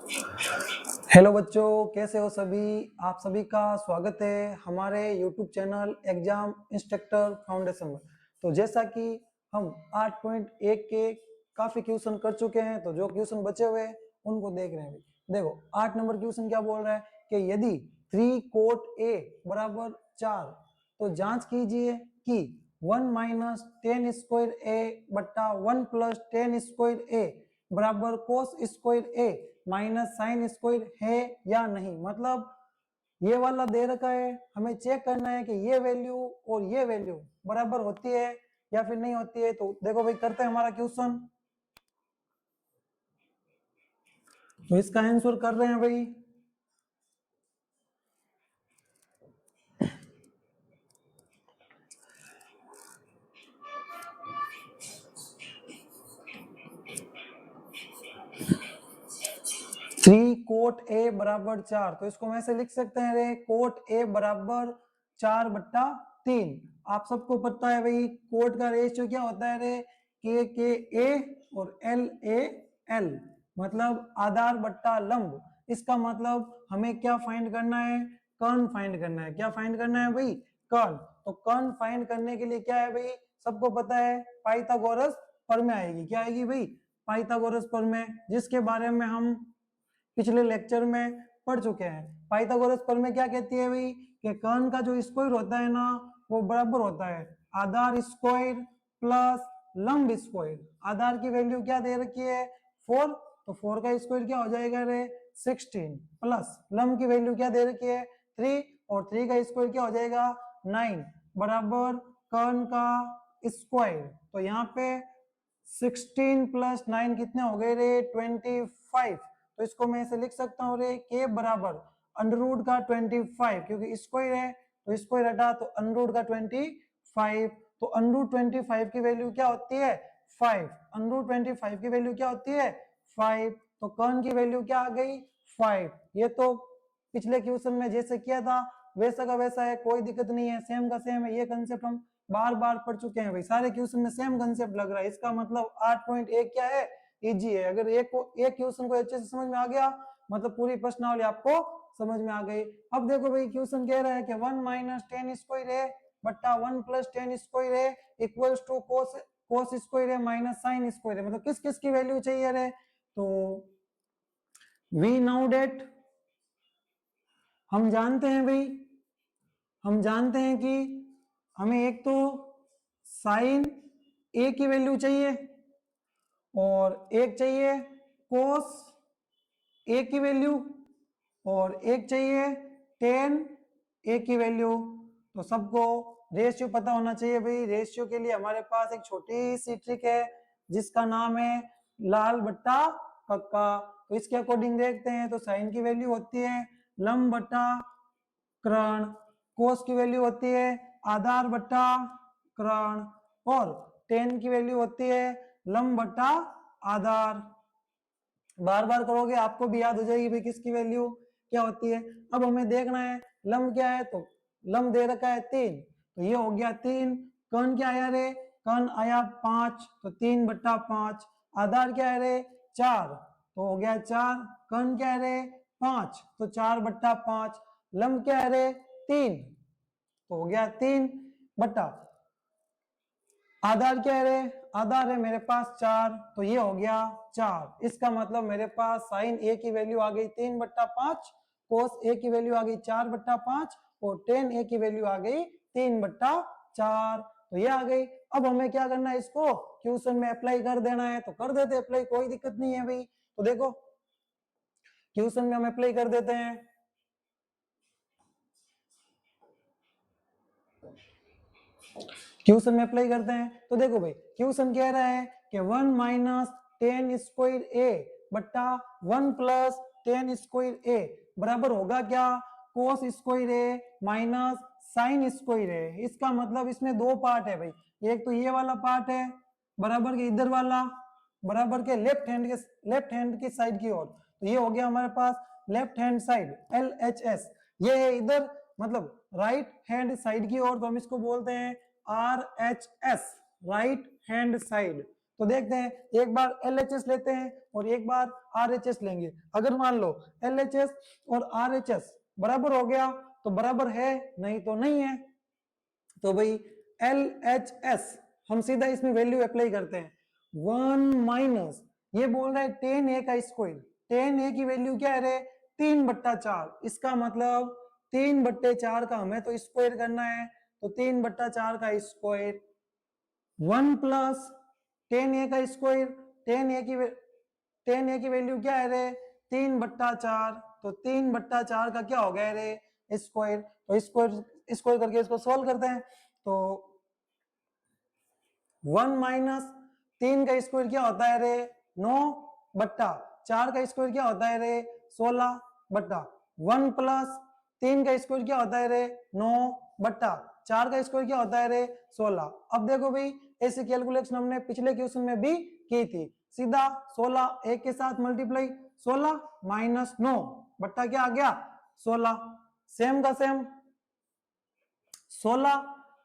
Hello बच्चों, कैसे हो सभी। आप सभी का स्वागत है हमारे YouTube channel exam instructor foundation में। तो जैसा कि हम 8.1 के काफ़ी क्वेश्चन कर चुके हैं, तो जो क्वेश्चन बचे हुए हैं उनको देख रहे हैं। देखो 8 नंबर क्वेश्चन क्या बोल रहा है कि यदि 3 कोट A बराबर 4 तो जांच कीजिए कि 1 माइनस 10 स्क्वायर A बट्टा 1 प्लस 10 स्क्वायर A बराबर cos square A minus sine square है या नहीं। मतलब ये वाला दे रखा है, हमें चेक करना है कि ये वैल्यू और ये वैल्यू बराबर होती है या फिर नहीं होती है। तो देखो भाई, करते हैं हमारा क्वेश्चन। तो इसका आंसर कर रहे हैं भाई। थ्री कोट ए बराबर 4, तो इसको मैं ऐसे लिख सकते हैं रे, कोट ए बराबर 4 बट्टा 3। आप सबको पता है भाई कोट का रेशियो क्या होता है रे, के ए और एल ए एल, मतलब आधार बट्टा लंब। इसका मतलब हमें क्या फाइंड करना है, कर्ण फाइंड करना है। क्या फाइंड करना है भाई, कर्ण। तो कर्ण फाइंड करने के लिए क्या है भाई, सबको पता है पाइथागोरस प्रमेय आएगी। क्या आएगी भाई, पाइथागोरस प्रमेय, जिसके बारे में हम पिछले लेक्चर में पढ़ चुके हैं। पाइथागोरस प्रमेय क्या कहती है भाई कि कर्ण का जो स्क्वायर होता है ना, वो बराबर होता है आधार स्क्वायर प्लस लंब स्क्वायर। आधार की वैल्यू क्या दे रखी है 4, तो 4 का स्क्वायर क्या हो जाएगा रे 16, प्लस लंब की वैल्यू क्या दे रखी है 3, और 3 का स्क्वायर क्या हो जाएगा 9 बराबर कर्ण का स्क्वायर। तो यहाँ पे 16 प्लस 9 कितने हो गए रे 25। तो इसको मैं ऐसे लिख सकता हूँ रे, के बराबर अंडर रूट का 25, क्योंकि स्क्वायर है तो स्क्वायर हटा तो अंडर रूट का 25। तो अंडर रूट 25 की वैल्यू क्या होती है 5। अंडर रूट 25 की वैल्यू क्या होती है 5। तो कर्ण की वैल्यू क्या आ गई 5। ये तो पिछले क्वेश्चन में जैसे किया था वैसा का वैसा है, कोई दिक्कत नहीं है, सेम का सेम है। ये कंसेप्ट हम बार बार पढ़ चुके हैं भाई, सारे क्वेश्चन में सेम कंसेप्ट लग रहा है। इसका मतलब 8.1 क्या है, इजी है। अगर एक क्वेश्चन को अच्छे से समझ में आ गया, मतलब पूरी प्रश्नावली आपको समझ में आ गई। अब देखो भाई, क्वेश्चन कह रहा है कि 1 माइनस 10 स्क्वायर है बट्टा 1 प्लस 10 स्क्वायर है इक्वल्स टू कोस स्क्वायर है माइनस साइन स्क्वायर है। मतलब किस किस की वैल्यू चाहिए रे, तो वी नाउ डेट हम जानते हैं भाई, हम जानते हैं कि हमें एक तो साइन ए की वैल्यू चाहिए और एक चाहिए कोस ए की वैल्यू और एक चाहिए टेन ए की वैल्यू। तो सबको रेशियो पता होना चाहिए भाई। रेशियो के लिए हमारे पास एक छोटी सी ट्रिक है जिसका नाम है लाल बट्टा कक्का। तो इसके अकॉर्डिंग देखते हैं, तो साइन की वैल्यू होती है लंब बट्टा कर्ण, कोस की वैल्यू होती है आधार बट्टा कर्ण, और टेन की वैल्यू होती है लंब बट्टा आधार। बार बार करोगे आपको भी याद हो जाएगी भाई किसकी वैल्यू क्या होती है। अब हमें देखना है लंब क्या है, तो लंब दे रखा है 3, तो ये हो गया 3। कर्ण क्या आया रे, कर्ण आया 5, तो 3 बट्टा 5। आधार क्या है रे 4, तो हो गया 4। कर्ण क्या है रे 5, तो 4 बट्टा 5। लंब क्या है रे 3, तो हो गया 3 बट्टा आधार क्या है रे, आधार है मेरे पास 4, तो ये हो गया 4। इसका मतलब मेरे पास साइन ए की वैल्यू आ गई 3 बट्टा 5, कोस ए की वैल्यू आ गई 4 बट्टा 5 और टेन ए की वैल्यू आ गई 3 बट्टा 4। तो ये आ गई। अब हमें क्या करना है, इसको क्वेश्चन में अप्लाई कर देना है, तो कर देते अप्लाई, कोई दिक्कत नहीं है भाई। तो देखो क्वेश्चन में हम अप्लाई कर देते हैं। क्वेश्चन में अप्लाई करते हैं, तो देखो भाई क्वेश्चन कह रहा है कि 1 माइनस 10 स्क्वायर ए बट्टा 1 प्लस 10 स्क्वायर ए बराबर होगा क्या कोस स्क्वायर ए माइनस साइन स्क्वायर ए। इसका मतलब इसमें दो पार्ट है भाई, एक तो ये वाला पार्ट है बराबर के इधर वाला, बराबर के लेफ्ट हैंड की साइड की ओर। तो ये हो गया हमारे पास लेफ्ट हैंड साइड LHS, ये है इधर मतलब राइट हैंड साइड की ओर, तो हम इसको बोलते हैं RHS राइट हैंड साइड। तो देखते हैं, एक बार LHS लेते हैं और एक बार RHS लेंगे। अगर मान लो LHS और RHS बराबर हो गया तो बराबर है, नहीं तो नहीं है। तो भाई LHS हम सीधा इसमें वैल्यू अप्लाई करते हैं, 1 माइनस ये बोल रहा है 10a का स्क्वायर, 10a की वैल्यू क्या है रे 3/4, इसका मतलब 3/4 का हमें तो स्क्वायर करना है, तो 3/4 का स्क्वायर 1 प्लस 10a का स्क्वायर, 10a की वैल्यू क्या है रे 3/4, तो 3/4 का क्या हो गया रे स्क्वायर, तो स्क्वायर करके इसको सोल्व करते हैं। तो 1 माइनस 3 का स्क्वायर क्या होता है रे 9/4 का स्क्वायर क्या होता है रे 16/1 प्लस 3 का स्क्वायर क्या होता है रे 9/4 का स्क्वायर क्या होता है रे 16। अब देखो भाई ऐसी कैलकुलेशन हमने पिछले क्वेश्चन में भी की थी, सीधा 16 एक के साथ मल्टीप्लाई, 16 माइनस 9 बट्टा क्या आ गया 16, सेम का सेम 16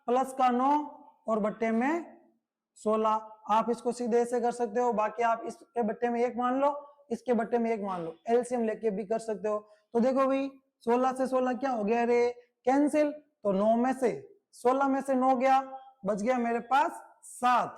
प्लस का 9 और बट्टे में 16, आप इसको सीधे ऐसे कर सकते हो, बाकी आप इसके बट्टे में 1 मान लो, इसके बट्टे में 1 मान लो, एलसीएम लेके भी कर सकते हो। तो देखो भाई 16 से 16 क्या हो गया रे कैंसिल, तो 9 में से 16 में से 9 गया, बच गया मेरे पास 7,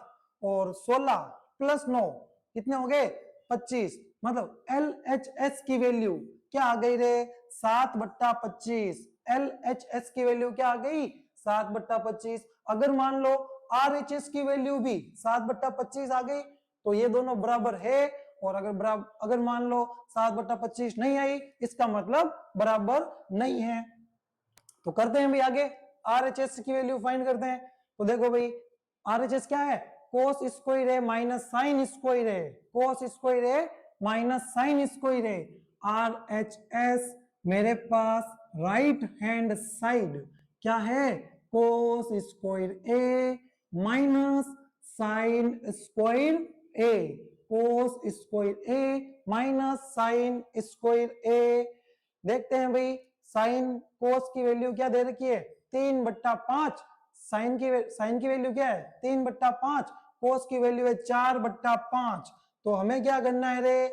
और 16 प्लस 9 कितने हो गए 25, मतलब LHS की वैल्यू क्या आ गई रे 7/25, LHS की वैल्यू क्या आ गई 7/25। अगर मान लो RHS की वैल्यू भी 7/25 आ गई तो ये दोनों बराबर है, और अगर मान लो 7/25 नहीं आई इसका मतलब बराबर नहीं है। तो करते हैं भाई आगे, RHS की वैल्यू फाइंड करते हैं। तो देखो भाई RHS क्या है कोस स्क्वायर है माइनस साइन स्क्वायर है, कोस स्क्वायर है माइनस साइन स्क्वायर है। RHS मेरे पास राइट हैंड साइड क्या है कोस स्क्वायर ए माइनस साइन स्क्वायर ए, कोस स्क्वायर ए माइनस साइन स्क्वायर ए। देखते हैं भाई साइन कोस की वैल्यू क्या दे रखी है 3/5, साइन की वैल्यू क्या है 3/5, कोस की वैल्यू है 4/5। तो हमें क्या करना है रे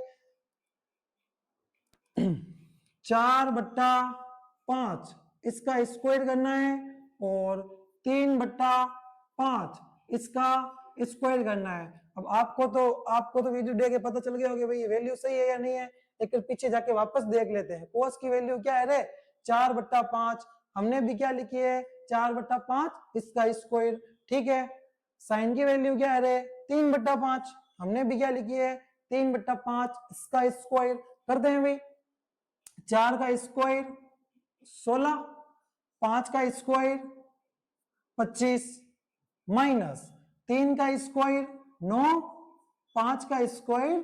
4/5 इसका स्क्वायर करना है और 3/5 इसका स्क्वायर करना है। अब आपको तो वीडियो देख के पता चल गया होगा भाई ये वैल्यू सही है या नहीं है, लेकिन पीछे जाके वापस देख लेते हैं। कोस की वैल्यू क्या है रे 4/5, हमने भी क्या लिखी है 4/5 इसका स्क्वायर, ठीक है। साइन की वैल्यू क्या है रे 3/5, हमने भी क्या लिखी है 3/5 इसका स्क्वायर। करते हैं भाई 4 का स्क्वायर 16, 5 का स्क्वायर 25 माइनस 3 का स्क्वायर 9, 5 का स्क्वायर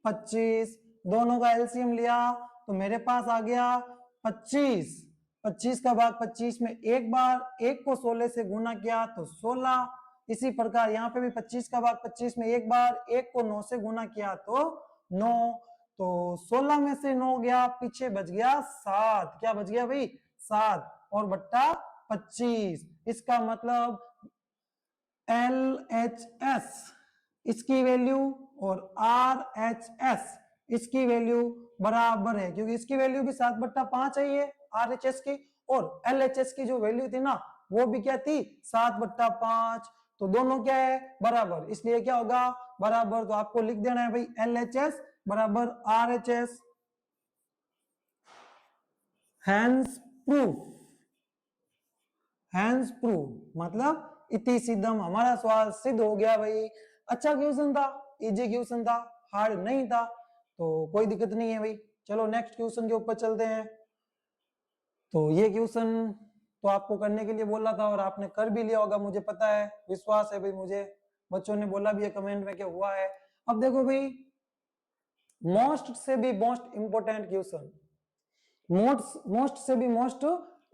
25, दोनों का एलसीएम लिया तो मेरे पास आ गया 25, 25 का भाग 25 में एक बार, एक को 16 से गुना किया तो 16, इसी प्रकार यहाँ पे भी 25 का भाग 25 में एक बार, एक को 9 से गुना किया तो 9, तो 16 में से 9 गया, पीछे बच गया 7, क्या बच गया भाई 7 और बट्टा 25, इसका मतलब LHS इसकी वैल्यू और RHS इसकी वैल्यू बराबर है, क्योंकि इसकी वैल्यू भी 7/5 आई है RHS की, और LHS की जो वैल्यू थी ना वो भी क्या थी 7/5, तो दोनों क्या है बराबर, इसलिए क्या होगा बराबर। तो आपको लिख देना है भाई LHS बराबर RHS। Hence proof, hence proof मतलब इति सिद्धम, हमारा सवाल सिद्ध हो गया भाई। अच्छा क्वेश्चन था, इजी क्वेश्चन था, हार्ड नहीं था, तो कोई दिक्कत नहीं है भाई। चलो नेक्स्ट क्वेश्चन के ऊपर चलते हैं। तो ये क्वेश्चन तो आपको करने के लिए बोला था और आपने कर भी लिया होगा, मुझे पता है, विश्वास है भाई मुझे, बच्चों ने बोला भी है कमेंट में क्या हुआ है। अब देखो भाई मोस्ट से भी मोस्ट इंपोर्टेंट क्वेश्चन, मोस्ट से भी मोस्ट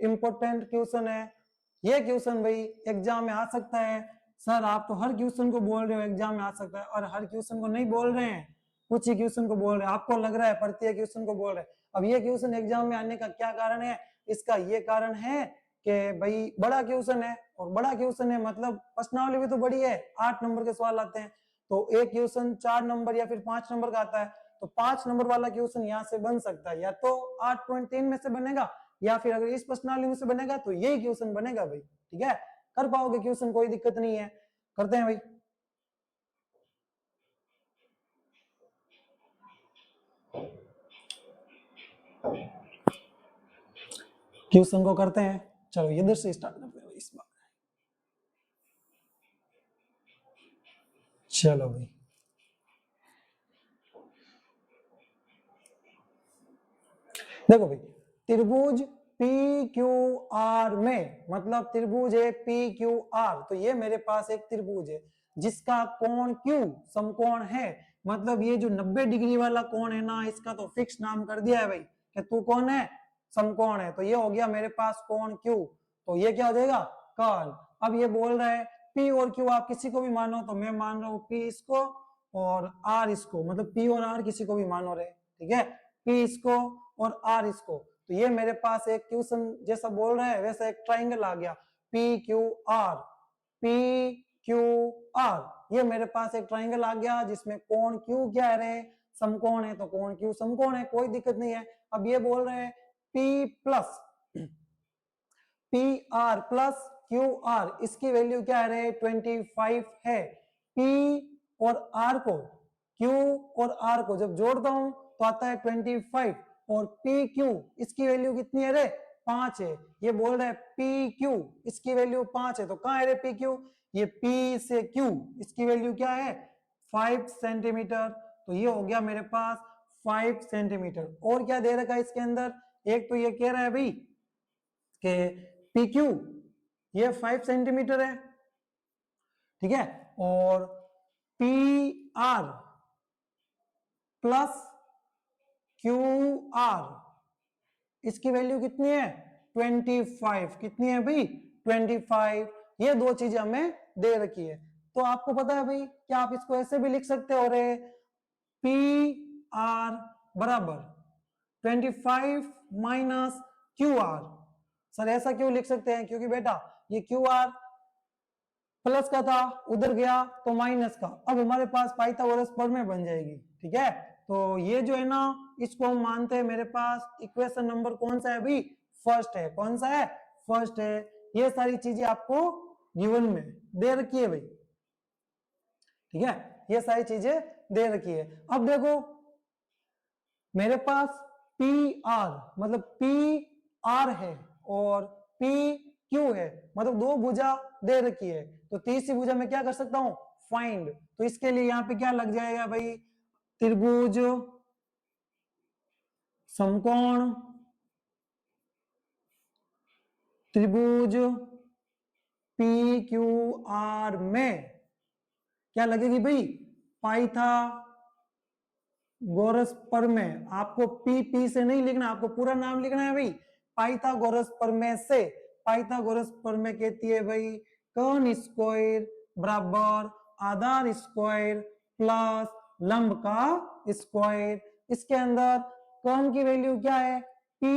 इंपोर्टेंट क्वेश्चन है ये क्वेश्चन भाई, एग्जाम में आ सकता है। सर आप तो हर क्वेश्चन को बोल रहे हो एग्जाम में आ सकता है, और हर क्वेश्चन को नहीं बोल रहे हैं, कुछ ही क्वेश्चन को बोल रहे हैं, आपको लग रहा है प्रत्येक क्वेश्चन को बोल रहे हैं। अब ये क्वेश्चन एग्जाम में आने का क्या कारण है, इसका ये कारण है कि भाई बड़ा क्वेश्चन है, और बड़ा क्वेश्चन है मतलब प्रश्नावली भी तो बड़ी है, 8 नंबर के सवाल आते हैं, तो एक क्वेश्चन 4 नंबर या फिर 5 नंबर का आता है, तो 5 नंबर वाला क्वेश्चन यहाँ से बन सकता है, या तो 8.3 में से बनेगा, या फिर अगर इस प्रश्नावली में से बनेगा तो यही क्वेश्चन बनेगा भाई। ठीक है, कर पाओगे क्वेश्चन, कोई दिक्कत नहीं है। करते हैं भाई, क्वेश्चन को करते हैं। चलो इधर से स्टार्ट करते हैं इस बार। चलो भाई, देखो भाई, त्रिभुज पी क्यू आर में, मतलब त्रिभुज है पी क्यू आर, तो ये मेरे पास एक त्रिभुज है जिसका कोण क्यू समकोण है। मतलब ये जो 90 डिग्री वाला कोण है ना, इसका तो फिक्स नाम कर दिया है भाई कि तू कौन है, समकोण है। तो ये हो गया मेरे पास कोण क्यू, तो ये क्या हो जाएगा, कर्ल। अब ये बोल रहा है पी और क्यू आप किसी को भी मानो, तो मैं मान रहा हूँ पी इसको और आर इसको, मतलब पी और आर किसी को भी मानो रहे। ठीक है, पी इसको और आर इसको, तो ये मेरे पास एक क्वेश्चन जैसा बोल रहा है वैसा एक ट्राइंगल आ गया, P Q R, P Q R, ये मेरे पास एक ट्राइंगल आ गया जिसमें कोण क्यू क्या है, समकोण है, तो कोण क्यू समकोण है, कोई दिक्कत नहीं है। अब ये बोल रहे हैं P plus P R plus Q R, इसकी वैल्यू क्या है, 25 है। पी और आर को, क्यू और आर को जब जोड़ता हूं तो आता है 25, और पी क्यू इसकी वैल्यू कितनी है रे, 5 है। ये बोल रहा है पी क्यू इसकी वैल्यू 5 है, तो कहां है रे पी क्यू, ये पी से क्यू इसकी वैल्यू क्या है, 5 सेंटीमीटर। तो ये हो गया मेरे पास 5 सेंटीमीटर। और क्या दे रखा है इसके अंदर, एक तो ये कह रहा है भाई कि पी क्यू ये 5 सेंटीमीटर है, ठीक है, और P R plus Q R इसकी वैल्यू कितनी है, 25, कितनी है भाई, 25। ये दो चीजें हमें दे रखी है। तो आपको पता है भाई कि आप इसको ऐसे भी लिख सकते हो रे, पी आर बराबर 25 माइनस क्यू आर। सर ऐसा क्यों लिख सकते हैं, क्योंकि बेटा ये क्यू आर प्लस का था, उधर गया तो माइनस का, अब हमारे पास पाइथागोरस प्रमेय बन जाएगी। ठीक है, तो ये जो है ना, इसको हम मानते हैं मेरे पास इक्वेशन नंबर कौन सा है भाई, फर्स्ट है। कौन सा है, फर्स्ट है। ये सारी चीजें आपको गिवन में दे रखी है भाई। ठीक है, ये सारी चीजें दे रखी है। अब देखो मेरे पास पी आर मतलब पी आर है और पी क्यू है, मतलब दो भुजा दे रखी है, तो तीसरी भुजा में क्या कर सकता हूं, फाइंड। तो इसके लिए यहाँ पे क्या लग जाएगा भाई, त्रिभुज समकोण, त्रिभुज पी क्यू आर में क्या लगेगी भाई, पाइथागोरस प्रमेय। आपको पी से नहीं लिखना, आपको पूरा नाम लिखना है भाई, पाइथागोरस प्रमेय से। पाइथागोरस प्रमेय कहती है भाई कर्न स्क्वायर बराबर आधार स्क्वायर प्लस लंब का स्क्वायर। इसके अंदर कर्न की वैल्यू क्या है, पी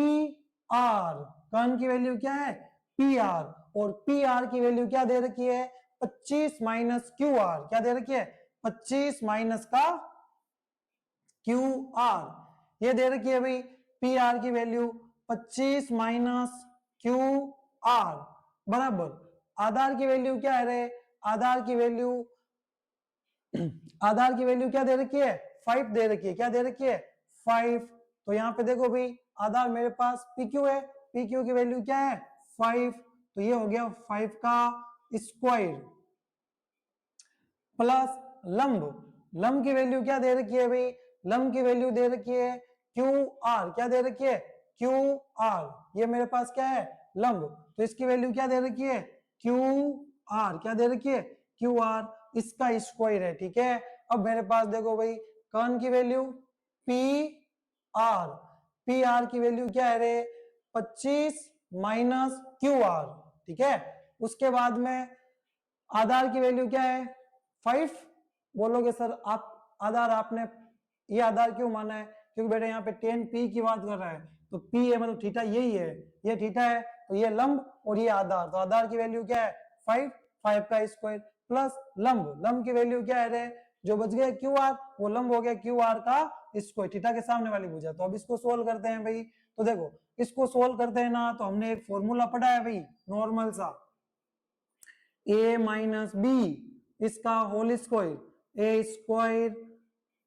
आर, कर्न की वैल्यू क्या है, पी आर, और पी आर की वैल्यू क्या दे रखी है, 25 माइनस क्यू आर, क्या दे रखी है, 25 माइनस का क्यू आर, ये दे रखी है भाई। पी आर की वैल्यू 25 माइनस क्यू आर बराबर आधार की वैल्यू क्या है रे, आधार की वैल्यू आधार की वैल्यू क्या दे रखी है, 5 दे रखी है, क्या दे रखी है, 5। तो यहाँ पे देखो भाई आधार मेरे पास पी क्यू है, पी क्यू की वैल्यू क्या है, 5, तो ये हो गया 5 का स्क्वायर प्लस लंब, लंब की वैल्यू क्या दे रखी है भाई, लंब की वैल्यू दे रखी है क्यू आर, क्या दे रखी है, क्यू आर, ये मेरे पास क्या है, लंब, तो इसकी वैल्यू क्या दे रखी है, क्यू आर, क्या दे रखी है, क्यू आर, इसका स्क्वायर है। ठीक है, अब मेरे पास देखो भाई कर्न की value P R, P R की वैल्यू क्या है रे, 25 माइनस क्यू आर। ठीक है, उसके बाद में आधार की वैल्यू क्या है, 5। बोलोगे सर आप आधार आपने ये आधार क्यों माना है, क्योंकि बेटा यहाँ पे 10 पी की बात कर रहा है, तो पी है मतलब थीटा यही है, ये थीटा है, तो ये लंब और ये आधार, तो आधार की वैल्यू क्या है 5, 5 का स्क्वायर प्लस लंब, लंब की वैल्यू क्या है रे जो बच गया क्यू आर, वो लंब हो गया क्यू आर का स्क्वायर, थीटा के सामने वाली भुजा। तो अब इसको सोल्व करते हैं भाई। तो देखो इसको सोल्व करते हैं ना, तो हमने एक फॉर्मूला पढ़ा है भाई नॉर्मल सा, ए माइनस बी इसका whole square, A square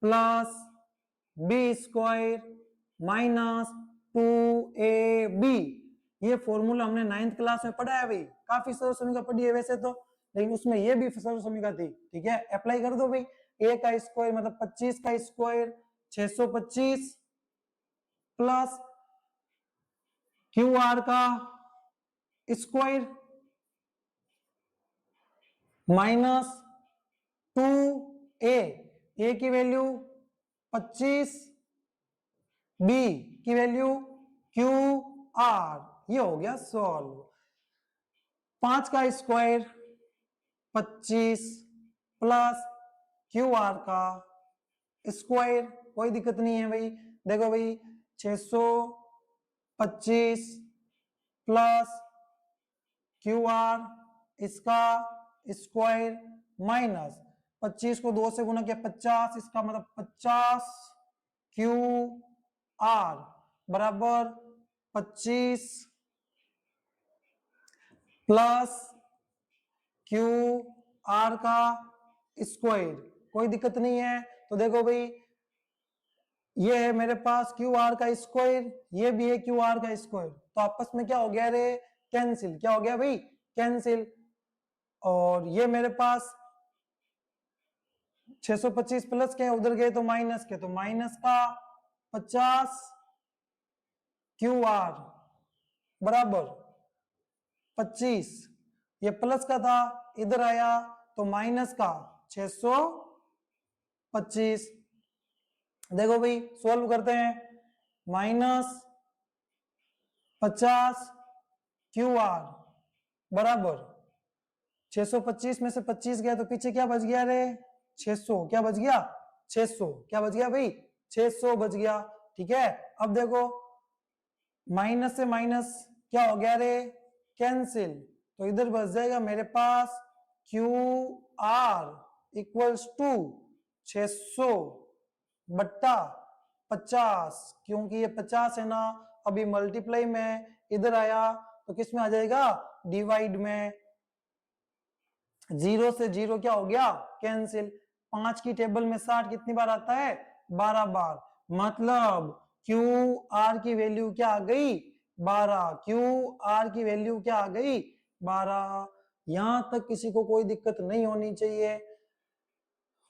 plus B square minus 2ab। ये फॉर्मूला हमने 9th क्लास में पढ़ा है भाई, काफी सरल समीकरण पढ़ी है वैसे तो, लेकिन उसमें ये भी सरल समीकरण थी। ठीक है, अप्लाई कर दो भाई। ए का स्क्वायर मतलब 25 का स्क्वायर 625 प्लस क्यू आर का स्क्वायर माइनस 2a, ए की वैल्यू 25, बी की वैल्यू क्यू आर, ये हो गया सॉल्व। 5 का स्क्वायर 25 प्लस क्यू आर का स्क्वायर, कोई दिक्कत नहीं है भाई। देखो भाई 625 प्लस क्यू आर इसका स्क्वायर माइनस 25 को 2 से गुना किया 50, इसका मतलब 50 क्यू आर बराबर 25 प्लस क्यू आर का स्क्वायर, कोई दिक्कत नहीं है। तो देखो भाई ये है मेरे पास क्यू आर का स्क्वायर, ये भी है क्यू आर का स्क्वायर, तो आपस में क्या हो गया रे, कैंसिल। क्या हो गया भाई, कैंसिल। और ये मेरे पास 625 प्लस के उधर गए तो माइनस के, तो माइनस का 50 क्यू आर बराबर 25, ये प्लस का था इधर आया तो माइनस का 625। देखो भाई सॉल्व करते हैं, माइनस 50 क्यू आर बराबर 625 में से 25 गया तो पीछे क्या बच गया रे, 600। क्या बच गया, 600। क्या बच गया भाई, 600 बच गया। ठीक है, अब देखो माइनस से माइनस क्या हो गया रे, कैंसिल। तो इधर बच जाएगा मेरे पास क्यू आर इक्वल्स टू 600 बट्टा 50, क्योंकि ये 50 है ना, अभी मल्टीप्लाई में इधर आया तो किस में आ जाएगा, डिवाइड में। 0 से 0 क्या हो गया, कैंसिल। 5 की टेबल में 60 कितनी बार आता है, 12 बार। मतलब क्यू आर की वैल्यू क्या आ गई, 12। क्यू आर की वैल्यू क्या आ गई, 12। यहां तक किसी को कोई दिक्कत नहीं होनी चाहिए।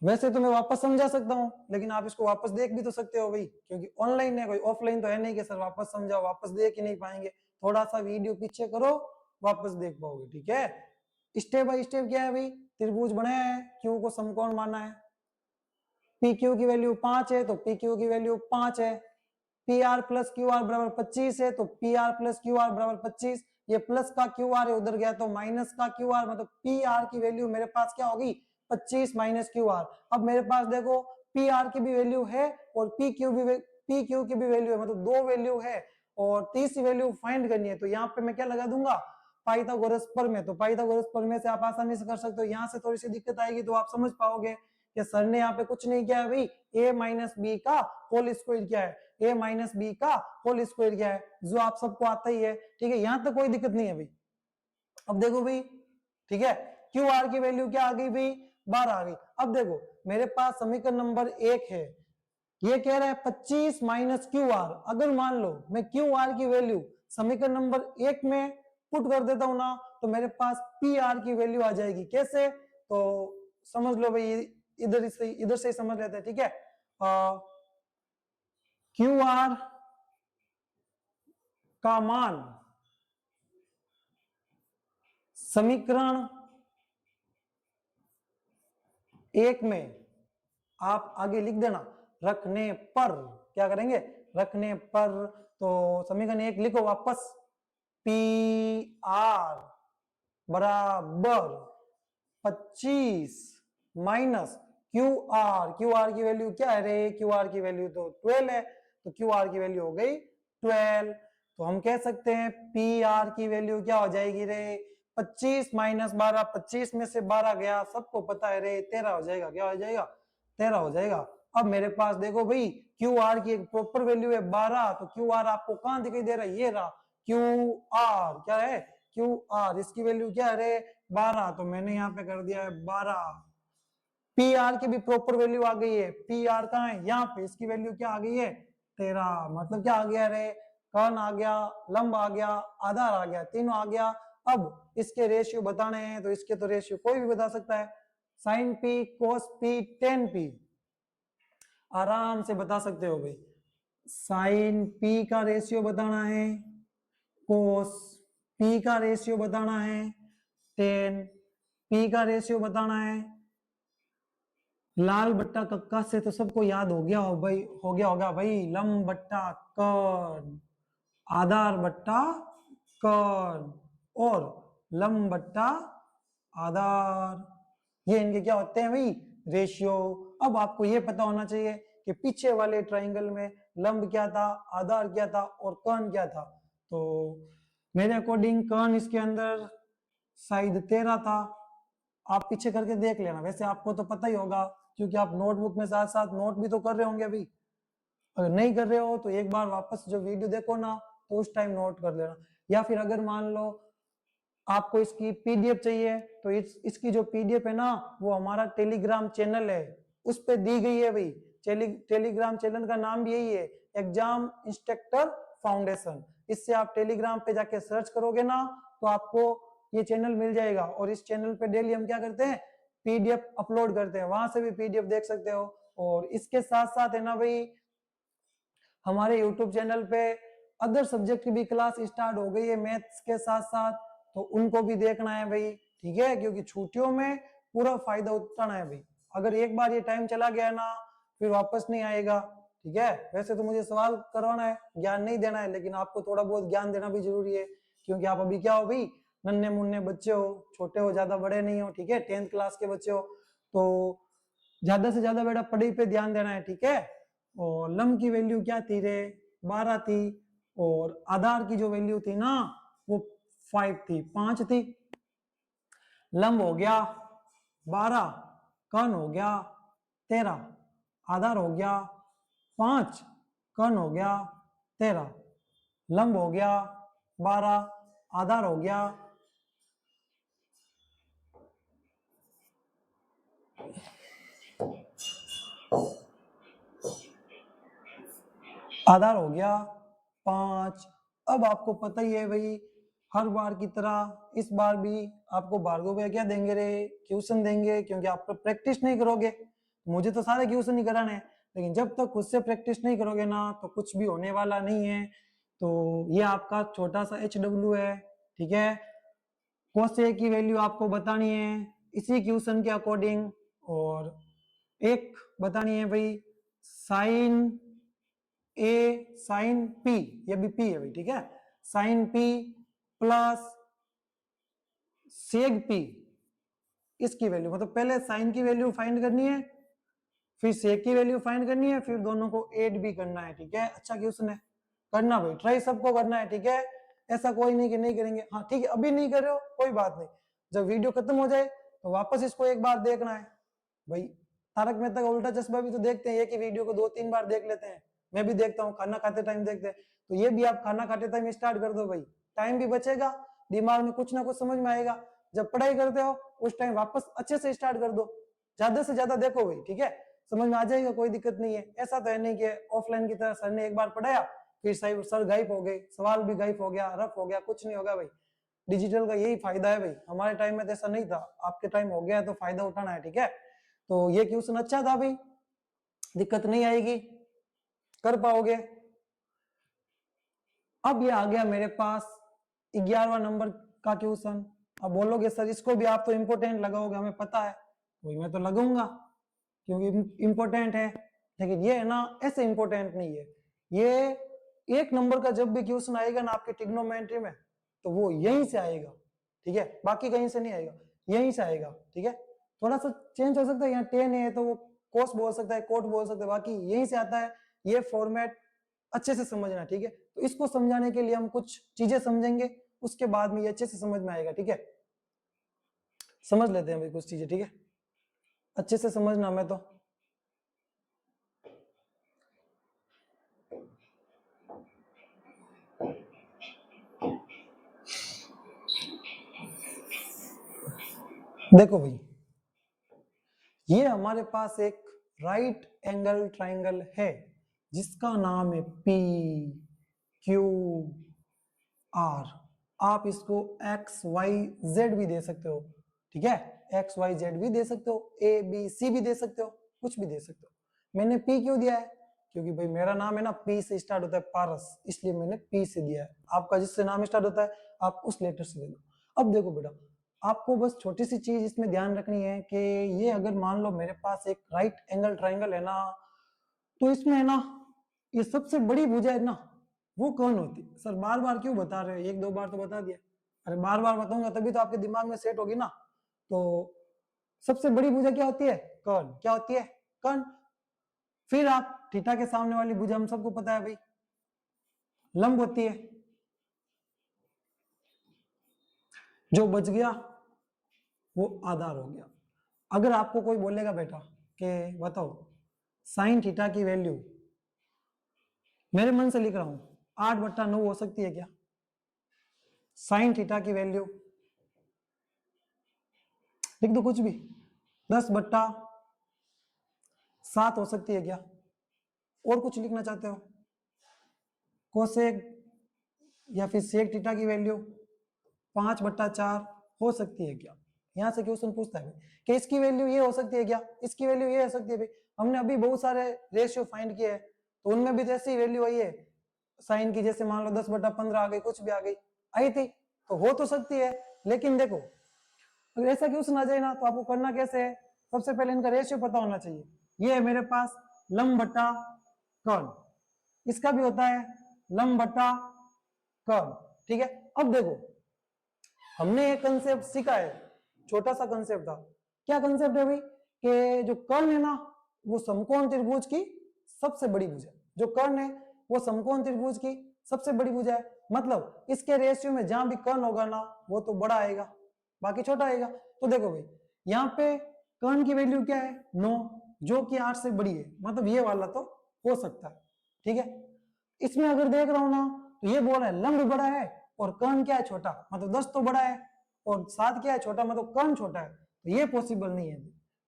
वैसे तो मैं वापस समझा सकता हूं, लेकिन आप इसको वापस देख भी तो सकते हो भाई, क्योंकि ऑनलाइन है, कोई ऑफलाइन तो है नहीं कि सर वापस समझाओ, वापस देख ही नहीं पाएंगे। थोड़ा सा वीडियो पीछे करो, वापस देख पाओगे। ठीक है, स्टेप बाय स्टेप क्या है भाई, त्रिभुज बनाया है, क्यू को समकोण माना है, पी क्यू की वैल्यू 5 है तो पी क्यू की वैल्यू 5 है, P R plus Q R बराबर 25 है तो P R plus Q R बराबर 25। ये प्लस का क्यू आर है उधर गया तो माइनस का क्यू आर, मतलब पी आर की वैल्यू मेरे पास क्या होगी, 25 माइनस क्यू आर। अब मेरे पास देखो पी आर की भी वैल्यू है और पी क्यू की भी वैल्यू है, मतलब दो वैल्यू है और तीसरी वैल्यू फाइंड करनी है। तो यहाँ पे मैं क्या लगा दूंगा, पाइथागोरस प्रमेय। तो पाइथागोरस प्रमेय से आप आसानी से कर सकते हो। यहाँ से थोड़ी सी दिक्कत आएगी तो आप समझ पाओगे कि सर ने यहाँ पे कुछ नहीं किया है भाई, a माइनस बी का होल स्क्वायर क्या है, a माइनस बी का होल स्क्वायर क्या है, जो आप सबको आता ही है। ठीक है, यहाँ तक कोई दिक्कत नहीं है भाई। अब देखो भाई, ठीक है, क्यू आर की वैल्यू क्या आ गई भाई, 12 आ गई। अब देखो मेरे पास समीकरण नंबर 1 है, ये कह रहा है 25 माइनस क्यू आर। अगर मान लो मैं क्यू आर की वैल्यू समीकरण नंबर 1 में पुट कर देता हूं ना, तो मेरे पास पी आर की वैल्यू आ जाएगी। कैसे, तो समझ लो भाई, इधर से ही समझ लेते हैं। ठीक है, क्यू आर का मान समीकरण 1 में आप आगे लिख देना, रखने पर। क्या करेंगे, रखने पर। तो समीकरण 1 लिखो वापस, पी आर बराबर 25 माइनस क्यू आर की वैल्यू क्या है रे, क्यू आर की वैल्यू तो 12 है, तो क्यू आर की वैल्यू हो गई 12। तो हम कह सकते हैं पी आर की वैल्यू क्या हो जाएगी रे, 25 माइनस 12, 25 में से 12 गया, सबको पता है रे 13 हो जाएगा। क्या हो जाएगा, 13 हो जाएगा। अब मेरे पास देखो भाई क्यू आर की एक प्रॉपर वैल्यू है 12, तो क्यू आर आपको कहां दिखाई दे रहा है, ये रहा क्यू आर, क्या है क्यू आर, इसकी वैल्यू क्या है 12, तो मैंने यहाँ पे कर दिया है 12। पी आर की भी प्रॉपर वैल्यू आ गई है, पी आर कहाँ है यहाँ पे, इसकी वैल्यू क्या आ गई है 13, मतलब क्या आ गया रे, कर्ण आ गया, लंब आ गया, आधार आ गया, तीनों आ गया। अब इसके रेशियो बताने हैं तो इसके तो रेशियो कोई भी बता सकता है, sine P cos P ten P, आराम से बता सकते हो भाई। साइन पी का रेशियो बताना है, कोस पी का रेशियो बताना है, टेन पी का रेशियो बताना है। लाल बट्टा कक्का से तो सबको याद हो गया हो भाई, हो गया होगा भाई, लंब बट्टा कर्ण, आधार बट्टा कर्ण और लंब बट्टा आधार, ये इनके क्या होते हैं भाई रेशियो। अब आपको ये पता होना चाहिए कि पीछे वाले ट्राइंगल में लंब क्या था, आधार क्या था और कर्ण क्या था। तो मेरे अकॉर्डिंग कर्ण इसके अंदर शायद 13 था, आप पीछे करके देख लेना, वैसे आपको तो पता ही होगा क्योंकि आप नोटबुक में साथ साथ नोट भी तो कर रहे होंगे अभी। अगर नहीं कर रहे हो तो एक बार वापस जो वीडियो देखो ना तो उस टाइम नोट कर लेना, या फिर अगर मान लो आपको इसकी पीडीएफ चाहिए तो इसकी जो पीडीएफ है ना वो हमारा टेलीग्राम चैनल है उस पर दी गई है भाई। टेलीग्राम चैनल का नाम भी यही है, एग्जाम इंस्ट्रक्टर फाउंडेशन। इससे आप टेलीग्राम पे जाके सर्च करोगे ना तो आपको ये चैनल मिल जाएगा, और इस चैनल पे डेली हम क्या करते हैं पीडीएफ अपलोड करते हैं, वहां से भी पीडीएफ देख सकते हो। और इसके साथ साथ है ना भाई हमारे यूट्यूब चैनल पे अदर सब्जेक्ट की भी क्लास स्टार्ट हो गई है मैथ्स के साथ साथ, तो उनको भी देखना है भाई, ठीक है, क्योंकि छुट्टियों में पूरा फायदा उठाना है भाई। अगर एक बार ये टाइम चला गया ना फिर वापस नहीं आएगा, ठीक है। वैसे तो मुझे सवाल करवाना है, ज्ञान नहीं देना है, लेकिन आपको थोड़ा बहुत ज्ञान देना भी जरूरी है, क्योंकि आप अभी क्या हो भाई नन्हे मुन्ने बच्चे हो, छोटे हो, ज्यादा बड़े नहीं हो, ठीक है, 10th क्लास के बच्चे हो, तो ज्यादा से ज्यादा बेटा पढ़ाई पे ध्यान देना है, ठीक है। और लंब की वैल्यू क्या थी रे 12 थी, और आधार की जो वैल्यू थी ना वो 5 थी, 5 थी। लंब हो गया 12, कर्ण हो गया 13, आधार हो गया 5, कर्ण हो गया 13, लंब हो गया 12, आधार हो गया आधार हो गया 5। अब आपको पता ही है भाई हर बार की तरह इस बार भी आपको भार्गव भैया क्या देंगे रे क्वेश्चन देंगे, क्योंकि आप तो प्रैक्टिस नहीं करोगे। मुझे तो सारे क्वेश्चन ही कराने हैं, लेकिन जब तक खुद से प्रैक्टिस नहीं करोगे ना तो कुछ भी होने वाला नहीं है। तो ये आपका छोटा सा HW है, ठीक है। कोसेक की वैल्यू आपको बतानी है इसी क्वेश्चन के अकॉर्डिंग, और एक बतानी है भाई साइन ए साइन पी, ये भी पी है भाई, ठीक है, sine P plus sec P, इसकी वैल्यू मतलब पहले साइन की वैल्यू फाइंड करनी है, फिर सेक की वैल्यू फाइंड करनी है, फिर दोनों को ऐड भी करना है, ठीक है। अच्छा क्वेश्चन है, करना भाई, ट्राई सबको करना है, ठीक है, ऐसा कोई नहीं कि नहीं करेंगे। हाँ ठीक है, अभी नहीं कर रहे हो कोई बात नहीं, जब वीडियो खत्म हो जाए तो वापस इसको एक बार देखना है भाई। तारक मेहता का उल्टा चश्मा भी तो देखते हैं, एक ही वीडियो को 2-3 बार देख लेते हैं, मैं भी देखता हूँ, खाना खाते टाइम देखते हैं, तो ये भी आप खाना खाते टाइम स्टार्ट कर दो भाई, टाइम भी बचेगा, दिमाग में कुछ ना कुछ समझ में आएगा। जब पढ़ाई करते हो उस टाइम वापस अच्छे से स्टार्ट कर दो, ज्यादा से ज्यादा देखो भाई, ठीक है, समझ में आ जाएगा, कोई दिक्कत नहीं है। ऐसा तो है नहीं कि ऑफलाइन की तरह सर ने एक बार पढ़ाया फिर सर गायब हो गए, सवाल भी गायब हो गया, रफ हो गया, कुछ नहीं होगा भाई। डिजिटल का यही फायदा है भाई, हमारे टाइम में तो ऐसा नहीं था, आपके टाइम हो गया है तो फायदा उठाना है, ठीक है। तो ये क्वेश्चन अच्छा था भाई, दिक्कत नहीं आएगी, कर पाओगे। अब ये आ गया मेरे पास 11वां नंबर का क्वेश्चन। अब बोलोगे सर इसको भी आप तो इंपोर्टेंट लगाओगे, हमें पता है, वही मैं तो लगाऊंगा क्योंकि इंपोर्टेंट है, लेकिन ये है ना ऐसे इंपोर्टेंट नहीं है। ये 1 नंबर का जब भी क्वेश्चन आएगा ना आपके ट्रिग्नोमेट्री में तो वो यहीं से आएगा, ठीक है, बाकी कहीं से नहीं आएगा, यहीं से आएगा, ठीक है। थोड़ा सा चेंज हो सकता है, यहाँ 10 है तो वो कोस बोल सकता है, कोट बोल सकता है, बाकी यहीं से आता है। ये फॉर्मेट अच्छे से समझना, ठीक है। तो इसको समझाने के लिए हम कुछ चीजें समझेंगे, उसके बाद में ये अच्छे से समझ में आएगा, ठीक है। समझ लेते हैं भाई कुछ चीजें, ठीक है, अच्छे से समझना। मैं तो देखो भाई, ये हमारे पास एक राइट एंगल ट्राइंगल है जिसका नाम है पी क्यू आर। आप इसको एक्स वाई जेड भी दे सकते हो, ठीक है, एक्स वाई जेड भी दे सकते हो, ए बी सी भी दे सकते हो, कुछ भी दे सकते हो। मैंने पी क्यों दिया है? क्योंकि भाई मेरा नाम है ना पी से स्टार्ट होता है पारस, इसलिए मैंने पी से दिया है। आपका जिससे नाम स्टार्ट होता है आप उस लेटर से दे दो। अब देखो बेटा, आपको बस छोटी सी चीज इसमें ध्यान रखनी है कि ये अगर मान लो मेरे पास एक राइट एंगल ट्राइंगल है ना, तो इसमें है ना ये सबसे बड़ी भुजा है ना, वो कौन होती है? सर बार बार क्यों बता रहे हो? एक दो बार तो बता दिया। अरे बार बार बताऊंगा तभी तो आपके दिमाग में सेट होगी ना। तो सबसे बड़ी भुजा क्या होती है? कर्ण। क्या होती है? कर्ण। फिर आप थीटा के सामने वाली भुजा हम सबको पता है भाई, लंब होती है। जो बच गया वो आधार हो गया। अगर आपको कोई बोलेगा बेटा कि बताओ साइन थीटा की वैल्यू, मेरे मन से लिख रहा हूं, 8/9 हो सकती है क्या? साइन थीटा की वैल्यू लिख दो कुछ भी, 10/7 हो सकती है क्या? और कुछ लिखना चाहते हो? कोसेक या फिर सेक थीटा की वैल्यू 5/4 हो सकती है क्या? यहां से क्वेश्चन पूछता है कि इसकी वैल्यू ये हो सकती है क्या? इसकी वैल्यू ये हो सकती है भाई। हमने अभी बहुत सारे रेशियो फाइंड किए हैं, तो उनमें भी जैसी वैल्यू आई है साइन की, जैसे मान लो 10/15 आ गई, कुछ भी आ गई, आई थी, तो हो तो सकती है। लेकिन देखो अगर ऐसा क्वेश्चन आ जाए ना, तो आपको करना कैसे है? सबसे पहले इनका रेशियो पता होना चाहिए। ये है मेरे पास लंब बटा कर्ण, इसका भी होता है लंब बटा कर्ण, ठीक है। अब देखो हमने एक कंसेप्ट सीखा है, छोटा सा कंसेप्ट था। क्या कंसेप्ट है भाई? कि जो कर्ण है ना वो समकोण त्रिभुज की सबसे बड़ी भुजा है। जो कर्ण है वो समकोण त्रिभुज की सबसे बड़ी भुजा है, मतलब इसके रेशियो में जहां भी कर्ण होगा ना वो तो बड़ा आएगा, बाकी छोटा आएगा। तो देखो भाई यहाँ पे कर्ण की वैल्यू क्या है? 9, जो कि 8 से बड़ी है, मतलब ये वाला तो हो सकता है, ठीक है। इसमें अगर देख रहा हूं ना, तो ये बोल रहा है लंब बड़ा है और कर्ण क्या है? छोटा, मतलब 10 तो बड़ा है और 7 क्या है? छोटा, मतलब कर्ण छोटा है। तो ये पॉसिबल नहीं है,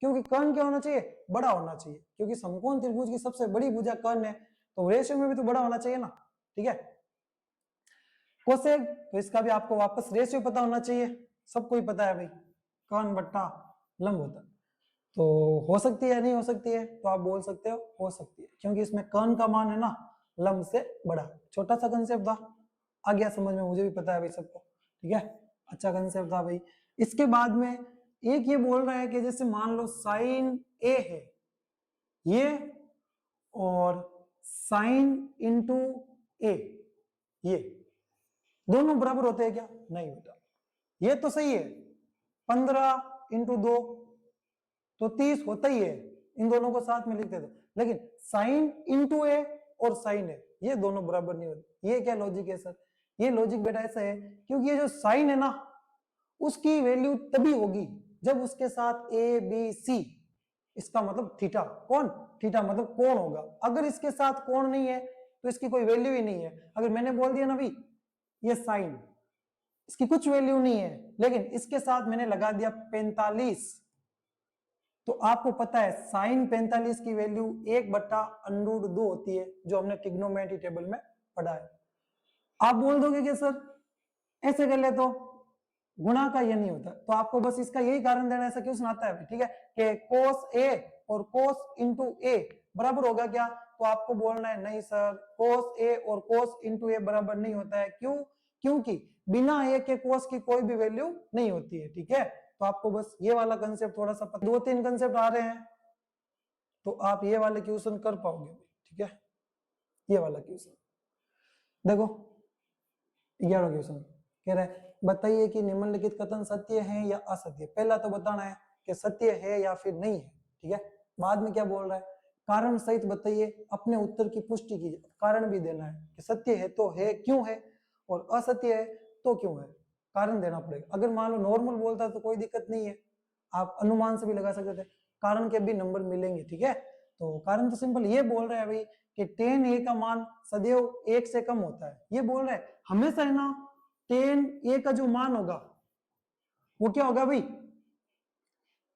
क्योंकि कर्ण क्या होना चाहिए? बड़ा होना चाहिए, क्योंकि समकोण त्रिभुज की सबसे बड़ी भुजा कर्ण है, तो रेशियो में भी तो बड़ा होना चाहिए ना, ठीक है। कोसेक, तो इसका भी आपको वापस रेशियो पता होना चाहिए, सबको ही पता है भाई, कर्ण बट्टा लंब होता है। तो हो सकती है नहीं हो सकती है? तो आप बोल सकते हो सकती है, क्योंकि इसमें कर्ण का मान है ना लंब से बड़ा। छोटा सा कंसेप्ट था, आ गया समझ में? मुझे भी पता है भाई सबको, ठीक है, अच्छा कंसेप्ट था भाई। इसके बाद में एक ये बोल रहा है कि जैसे मान लो साइन ए है ये, और साइन इंटू ए ये दोनों बराबर होते हैं क्या? नहीं बेटा, ये तो सही है, 15 × 2 तो 30 होता ही है, इन दोनों को साथ में लिखते थे। लेकिन साइन इंटू ए और साइन ए ये दोनों बराबर नहीं होते। ये क्या लॉजिक है सर? ये लॉजिक बेटा ऐसा है क्योंकि ये जो साइन है ना उसकी वैल्यू तभी होगी जब उसके साथ ए बी सी, इसका मतलब थीटा, कौन? थीटा मतलब कोण होगा। अगर इसके साथ कोण नहीं है तो इसकी कोई वैल्यू ही नहीं है। अगर मैंने बोल दिया ना भाई ये साइन, इसकी कुछ वैल्यू नहीं है, लेकिन इसके साथ मैंने लगा दिया 45, तो आपको पता है साइन 45 की वैल्यू 1/√2 होती है, जो हमने ट्रिग्नोमेट्री टेबल में पढ़ा है। आप बोल दोगे कि सर ऐसे कर ले तो गुणा का ये नहीं होता, तो आपको बस इसका यही कारण देना, ऐसा क्यों सुनाता है, ठीक है, कि कोस ए और कोस इंटू ए बराबर होगा क्या? तो आपको बोलना है नहीं सर, कोस ए और कोस इंटू ए बराबर नहीं होता है। क्यों? क्योंकि बिना ए के कोस की कोई भी वैल्यू नहीं होती है, ठीक है। तो आपको बस ये वाला कंसेप्ट थोड़ा सा 2-3 कंसेप्ट आ रहे हैं तो आप ये वाले क्वेश्चन कर पाओगे, ठीक है। ये वाला क्वेश्चन देखो, 11वां क्वेश्चन कह रहा है बताइए कि निम्नलिखित कथन सत्य है या असत्य। पहला तो बताना है कि सत्य है या फिर नहीं है, ठीक है। बाद में क्या बोल रहा है? कारण सहित बताइए, अपने उत्तर की पुष्टि कीजिए। कारण भी देना है कि सत्य है तो है क्यों है, और असत्य है तो क्यों है, कारण देना पड़ेगा। अगर मान लो नॉर्मल बोलता तो कोई दिक्कत नहीं है, आप अनुमान से भी लगा सकते थे, कारण के भी नंबर मिलेंगे, ठीक है। तो कारण तो सिंपल ये बोल रहा है भाई कि tan a का मान सदैव 1 से कम होता है। ये बोल रहा है हमेशा है ना tan a का जो मान होगा वो क्या होगा भाई?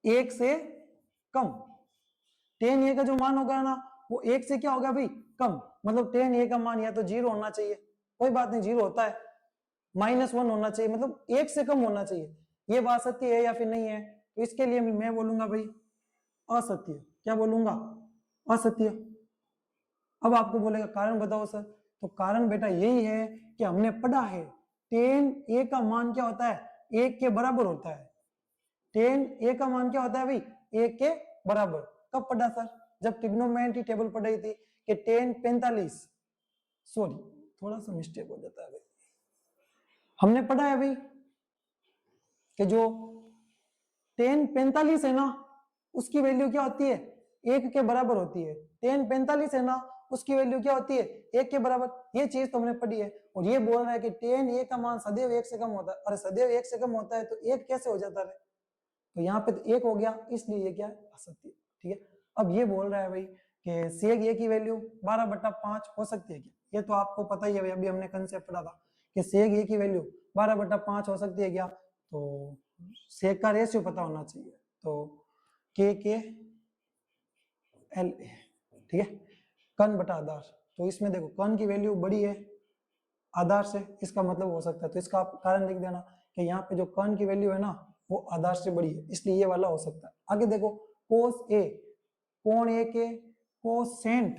1 से कम। tan a का जो मान होगा ना वो 1 से क्या होगा भाई, कम। मतलब tan a का मान या तो 0 होना चाहिए, कोई बात नहीं 0 होता है, -1 होना चाहिए, मतलब 1 से कम होना चाहिए। ये बात सत्य है या फिर नहीं है? तो इसके लिए मैं बोलूंगा भाई असत्य। क्या बोलूंगा? असत्य। अब आपको बोलेगा कारण बताओ सर, तो कारण बेटा यही है कि हमने पढ़ा है tan a का मान क्या होता है, 1 के बराबर होता है। tan a का मान क्या होता है भाई, 1 के बराबर। कब पढ़ा सर? जब ट्रिग्नोमेट्री टेबल पढ़ाई थी कि tan 45, सॉरी थोड़ा सा मिस्टेक हो जाता है भाई, हमने पढ़ा है भाई कि जो tan 45 है ना उसकी वैल्यू क्या होती है, 1 के बराबर होती है। tan 45 है ना उसकी वैल्यू क्या होती है, 1 के बराबर। ये चीज तो हमने पढ़ी है। और ये बोल रहा है कि tan a का मान सदैव 1 से कम होता है। अरे सदैव 1 से कम होता है तो 1 कैसे हो जाता है? तो यहाँ पे तो 1 हो गया, इसलिए ये क्या है, असत्य। ठीक है। अब ये बोल रहा है भाई कि सेग a की वैल्यू 12/5 हो सकती है क्या? ये तो आपको पता ही है भाई, अभी हमने कंसेप्ट पढ़ा था कि सेग a की वैल्यू 12/5 हो सकती है क्या? तो सेग का रेशियो पता होना चाहिए, तो k l a, ठीक है, कण बटा आधार। तो इसमें देखो कण की वैल्यू बड़ी है आधार से, इसका मतलब हो सकता है, तो इसका आप कारण लिख देना कि यहाँ पे जो कण की वैल्यू है ना वो आधार से बड़ी है, इसलिए ये वाला हो सकता है। आगे देखो कोस ए, कोण ए के कोसेंट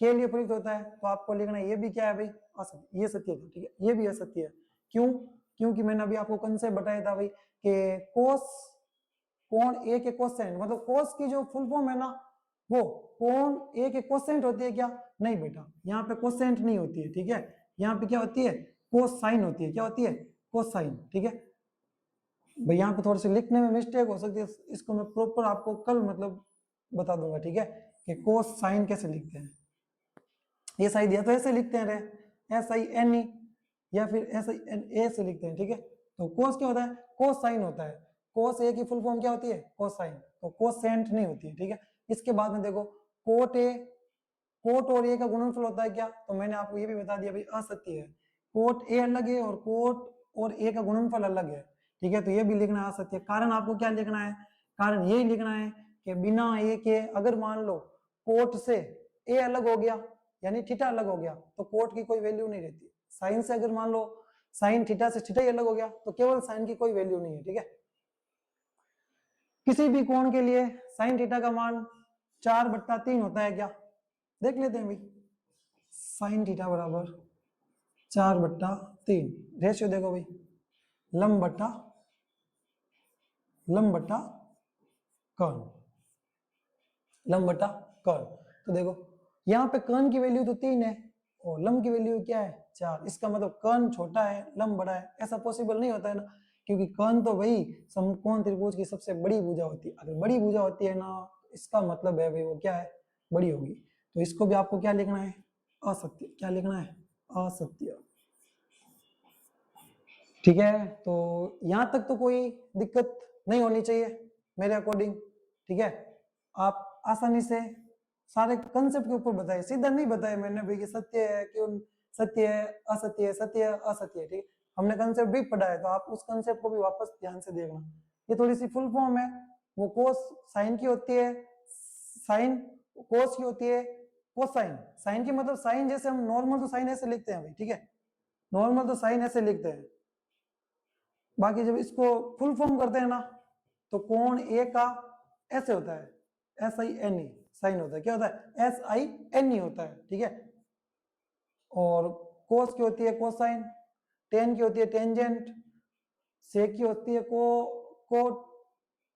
के लिए प्रयुक्त होता है, तो आपको लिखना है ये भी क्या है भाई, असत्य। ये सत्य है, ठीक है, ये भी असत्य है। क्यों? क्योंकि मैंने अभी आपको कंसेप्ट बताया था भाई कि कोस, कोण ए के कोसेंट, मतलब कोस की जो फुल फॉर्म है ना वो कोण ए के कोसेंट होती है क्या? नहीं बेटा, यहाँ पे कोसेंट नहीं होती है, ठीक है, यहाँ पे क्या होती है, कोसाइन होती है। क्या होती है? कोसाइन। ठीक है भाई, यहाँ पे थोड़ी सी लिखने में मिस्टेक हो सकती है, इसको मैं प्रॉपर आपको कल मतलब बता दूंगा, ठीक है, कि कोसाइन कैसे लिखते हैं। ये शायद या तो ऐसे लिखते हैं रे, SINE, या फिर SINA से लिखते हैं, ठीक है। तो कोस क्या होता है, कोसाइन होता है। कोस ए की फुल फॉर्म क्या होती है, कोसाइन, तो कोसेंट नहीं होती है, ठीक है। इसके बाद में देखो कोट ए, कोट और ए का गुणनफल होता है क्या? तो मैंने आपको ये भी बता दिया भाई असत्य है। कोट ए अलग है और कोट और ए का गुणनफल अलग है, ठीक है, तो ये भी लिखना असत्य। कारण आपको क्या लिखना है, कारण यही लिखना है कि बिना ए के अगर मान लो कोट से ए अलग हो गया यानी थीटा अलग हो गया तो कोट की कोई वैल्यू नहीं रहती। साइन से अगर मान लो साइन थीटा से थीटा ही अलग हो गया तो केवल साइन की कोई वैल्यू नहीं है, ठीक है। किसी भी कोण के लिए साइन थीटा का मान 4/3 होता है क्या? देख लेते हैं भाई, साइन थीटा बराबर 4/3, रेशियो देखो भाई, लंब बटा कर्ण, लंब बटा कर्ण। तो देखो यहाँ पे कर्ण की वैल्यू तो 3 है और लंब की वैल्यू क्या है, 4। इसका मतलब कर्ण छोटा है लंब बड़ा है, ऐसा पॉसिबल नहीं होता है ना, क्योंकि कर्ण तो भाई समकोण त्रिभुज की सबसे बड़ी भुजा होती है। अगर बड़ी भुजा होती है ना इसका मतलब है भाई वो क्या है, बड़ी होगी। तो इसको भी आपको क्या लिखना है, असत्य। क्या लिखना है, असत्य। ठीक है, तो यहां तक तो कोई दिक्कत नहीं होनी चाहिए मेरे अकॉर्डिंग, ठीक है। आप आसानी से सारे कंसेप्ट के ऊपर बताए, सीधा नहीं बताया मैंने भाई कि सत्य है, क्यों सत्य है, असत्य है, सत्य है, असत्य है, ठीक है। हमने कंसेप्ट भी पढ़ा है तो आप उस कंसेप्ट को भी वापस ध्यान से देखना। ये थोड़ी सी फुल फॉर्म है, वो कोस साइन की होती है, साइन कोस की होती है, कोसाइन। साइन की मतलब साइन जैसे हम नॉर्मल तो साइन ऐसे लिखते हैं भाई, ठीक है, नॉर्मल तो साइन ऐसे लिखते हैं। बाकी जब इसको फुल फॉर्म करते हैं ना तो कोण ए का ऐसे होता है, SINE साइन होता है। क्या होता है, SINE होता है, ठीक है। और कोस की होती है कोसाइन, टेन की होती है टेंजेंट, सेक की होती है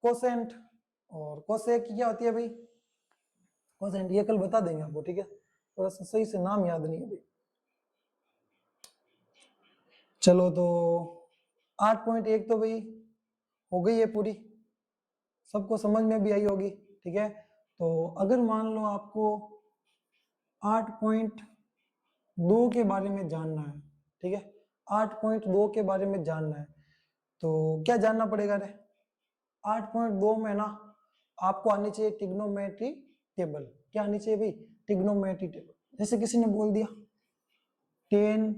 कोसेंट, और कोसेक की क्या होती है भाई, कोसेंट। ये कल बता देंगे आपको, ठीक है, थोड़ा सा सही से नाम याद नहीं है भाई। चलो तो 8.1 तो भाई हो गई है पूरी, सबको समझ में भी आई होगी, ठीक है। तो अगर मान लो आपको 8.2 के बारे में जानना है, ठीक है, 8.2 के बारे में जानना है तो क्या जानना पड़ेगा रे, 8.2 में ना आपको आनी चाहिए ट्रिग्नोमेट्री टेबल। क्या आनी चाहिए भाई, ट्रिग्नोमेट्री टेबल। जैसे किसी ने बोल दिया tan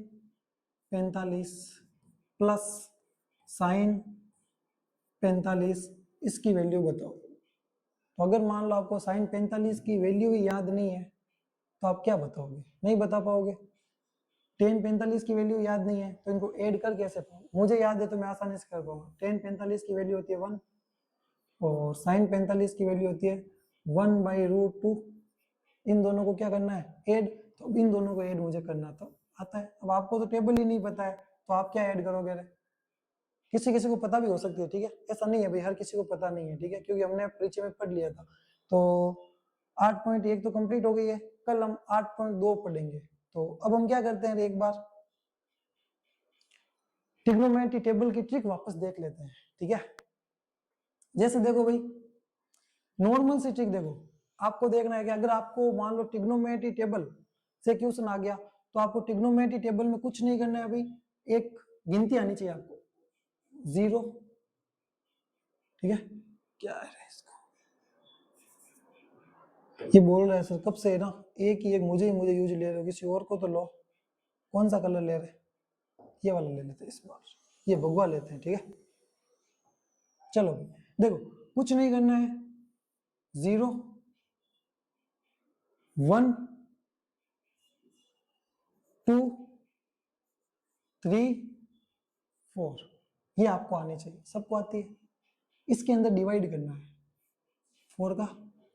45 प्लस साइन 45 इसकी वैल्यू बताओ। तो अगर मान लो आपको साइन 45 की वैल्यू ही याद नहीं है तो आप क्या बताओगे? नहीं बता पाओगे। टेन 45 की वैल्यू याद नहीं है तो इनको ऐड कर कैसे पाऊँ? मुझे याद है तो मैं आसानी से कर पाऊंगा। टेन 45 की वैल्यू होती है 1 और साइन 45 की वैल्यू होती है 1/√2। इन दोनों को क्या करना है? ऐड। तो इन दोनों को ऐड मुझे करना तो आता है। अब आपको तो टेबल ही नहीं पता है तो आप क्या ऐड करोगे? किसी किसी को पता भी हो सकती है, ठीक है, ऐसा नहीं है भाई हर किसी को पता नहीं है, ठीक है, क्योंकि हमने परिचय में पढ़ लिया था। तो 8.1 तो कंप्लीट हो गई है, कल हम 8.2 पढ़ेंगे। तो अब हम क्या करते हैं, एक बार ट्रिग्नोमेट्री टेबल की ट्रिक वापस देख लेते हैं, ठीक है। जैसे देखो भाई, नॉर्मल सी ट्रिक देखो, आपको देखना है कि अगर आपको मान लो ट्रिग्नोमेट्री टेबल से क्वेश्चन आ गया तो आपको ट्रिग्नोमेट्री टेबल में कुछ नहीं करना है अभी, एक गिनती आनी चाहिए आपको 0, ठीक है। क्या है इसको, ये बोल रहा है सर कब से है ना, एक मुझे यूज ले रहे हो, किसी और को तो लो। कौन सा कलर ले रहे? ये वाला ले लेते हैं इस बार, ये भगवा लेते हैं, ठीक है। चलो देखो, कुछ नहीं करना है, 0 1 2 3 4 ये आपको आने चाहिए, सबको आती है। इसके अंदर डिवाइड करना है, 4 का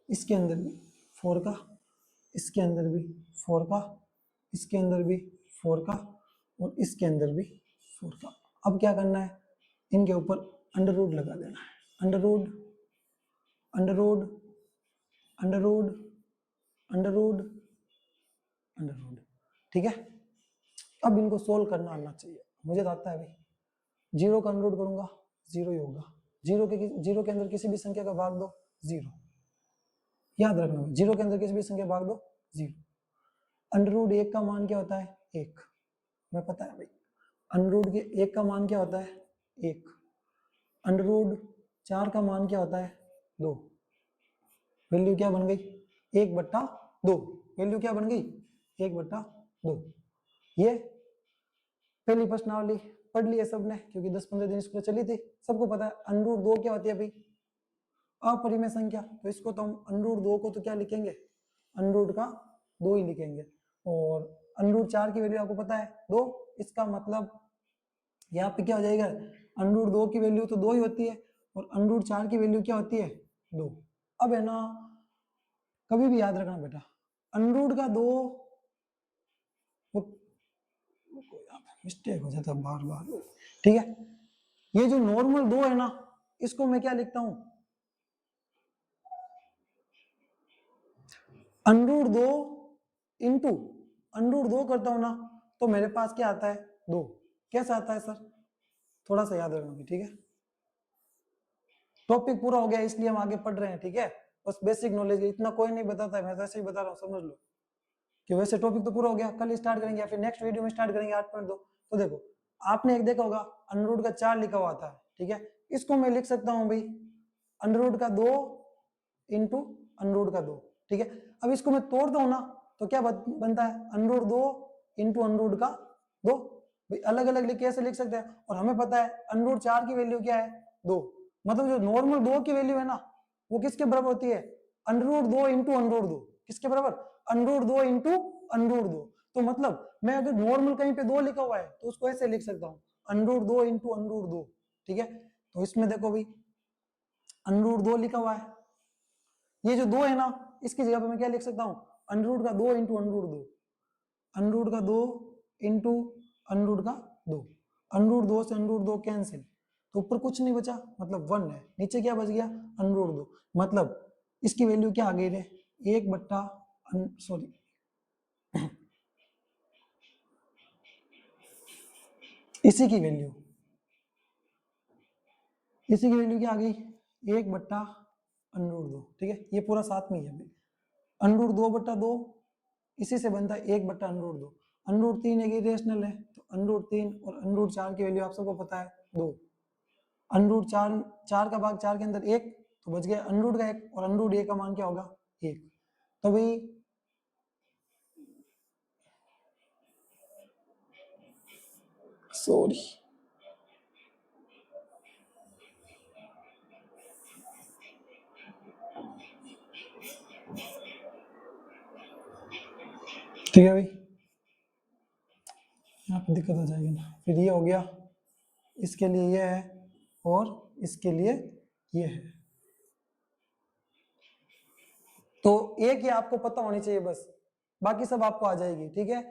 इसके अंदर भी, 4 का इसके अंदर भी, 4 का इसके अंदर भी, 4 का और इसके अंदर भी 4 का। अब क्या करना है, इनके ऊपर अंडर रूट लगा देना है, under root under root under root under root under root, ठीक है। अब इनको सोल्व करना आना चाहिए, मुझे तो आता है भाई। 0 का अंडर रूट करूंगा 0 ही होगा, 0 के अंदर किसी भी संख्या का भाग दो 0, याद रखना, 0 के अंदर किसी भी संख्या भाग दो 0। अंडर रूट 1 का मान क्या होता है? 1, मैं पता है भाई। अंडर रूट के 1 का मान क्या होता है? 1। अंडर रूट 4 का मान क्या होता है? 2। वैल्यू क्या बन गई? 1/2। वैल्यू क्या बन गई? 1/2। ये पहली प्रश्नावली पढ़ ली है सबने, क्योंकि 10-15 दिन स्कूल चली थी, सबको पता है। अंडर रूट 2 क्या होती है भाई? अपरिमेय संख्या। तो इसको तो हम अंडर रूट 2 को तो क्या लिखेंगे? अंडर रूट का 2 ही लिखेंगे। और अंडर रूट 4 की वैल्यू आपको पता है 2, इसका मतलब यहाँ पे क्या हो जाएगा? अंडर रूट 2 की वैल्यू तो 2 ही होती है और अंडर रूट 4 की वैल्यू क्या होती है? 2। अब है ना, कभी भी याद रखना बेटा, अंडर रूट का 2 मिस्टेक हो जाता है बार बार, ठीक है। ये जो नॉर्मल 2 है ना, इसको मैं क्या लिखता हूं? Under root 2 into under root 2 करता हूं ना, तो मेरे पास क्या आता है? 2। कैसा आता है सर? थोड़ा सा याद रखना, ठीक है। टॉपिक पूरा हो गया इसलिए हम आगे पढ़ रहे हैं, ठीक है। बस बेसिक नॉलेज, इतना कोई नहीं बताता है, मैं तो ऐसे ही बता रहा हूँ, समझ लो कि वैसे टॉपिक तो पूरा हो गया, कल स्टार्ट करेंगे या फिर नेक्स्ट वीडियो में स्टार्ट करेंगे 8.2। तो देखो, आपने एक देखा होगा अंडर रूट का 4 लिखा हुआ था, ठीक है। इसको मैं लिख सकता हूं भाई अंडर रूट का 2 इंटू अंडर रूट का 2, ठीक है। अब इसको मैं तोड़ता हूं ना, तो क्या बनता है? Under root 2 into under root का 2। भाई अलग अलग लिख कैसे लिख सकते हैं? और हमें पता है अंडर रूट 4 की वैल्यू क्या है? 2। मतलब जो नॉर्मल 2 की वैल्यू है ना, वो किसके बराबर होती है? Under root 2 into under root 2। किसके बराबर? Under root 2 into under root 2। तो मतलब मैं अगर नॉर्मल कहीं पे 2 लिखा हुआ है तो उसको ऐसे लिख सकता हूँ, under root 2 into under root 2, ठीक है। तो इसमें देखो भाई अंडर रूट 2 लिखा हुआ है, ये जो 2 है ना, इसकी जगह पे मैं क्या लिख सकता हूँ? अंडर रूट का 2 into under root 2, under root का 2 इंटू अंडर रूट का 2। अंडर रूट 2 से अंडर रूट 2 कैंसिल, तो ऊपर कुछ नहीं बचा, मतलब 1 है। नीचे क्या बच गया? Under root 2। मतलब इसकी वैल्यू क्या आ गई रे? 1 सॉरी इसी की वैल्यू क्या आ गई? 1/√2, ठीक है। ये पूरा साथ में ही है भाई, √2/2 इसी से बनता है 1/√2। √3 एक इरेशनल है, तो √3 और √4 की वैल्यू आप सबको पता है 2। √4, 4 का भाग 4 के अंदर 1, तो बच गया अंडर रूट का 1, और अंडर रूट 1 का मान क्या होगा? 1। तो भाई सॉरी ठीक है भाई, यहाँ पे दिक्कत हो जाएगी ना। फिर ये हो गया, इसके लिए ये है और इसके लिए ये है। तो एक ही आपको पता होनी चाहिए बस, बाकी सब आपको आ जाएगी। ठीक है,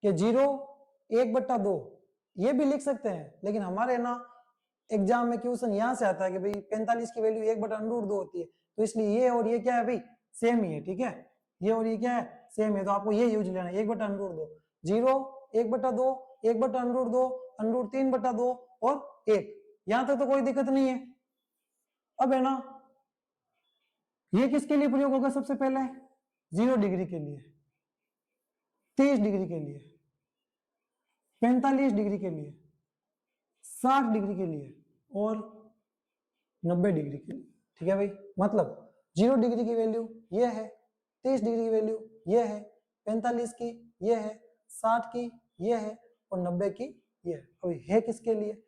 कि 0/1/2 ये भी लिख सकते हैं, लेकिन हमारे ना एग्जाम में क्वेश्चन यहाँ से आता है कि भाई 45 की वैल्यू 1/√2 होती है, तो इसलिए ये और ये क्या है भाई, सेम ही है। ठीक है, ये और ये क्या है, सेम है, तो आपको ये यूज लेना है 1/√2, 0, 1/2, 1/√2, √3/2 और 1। यहां तक तो कोई दिक्कत नहीं है। अब है ना, ये किसके लिए प्रयोग होगा, सबसे पहले 0 डिग्री के लिए, 30 डिग्री के लिए, 45 डिग्री के लिए, 60 डिग्री के लिए और 90 डिग्री के लिए। ठीक है भाई, मतलब 0 डिग्री की वैल्यू ये है, 30 डिग्री की वैल्यू ये है, 45 की ये है, 60 की ये है और 90 की ये है। अभी है किसके लिए,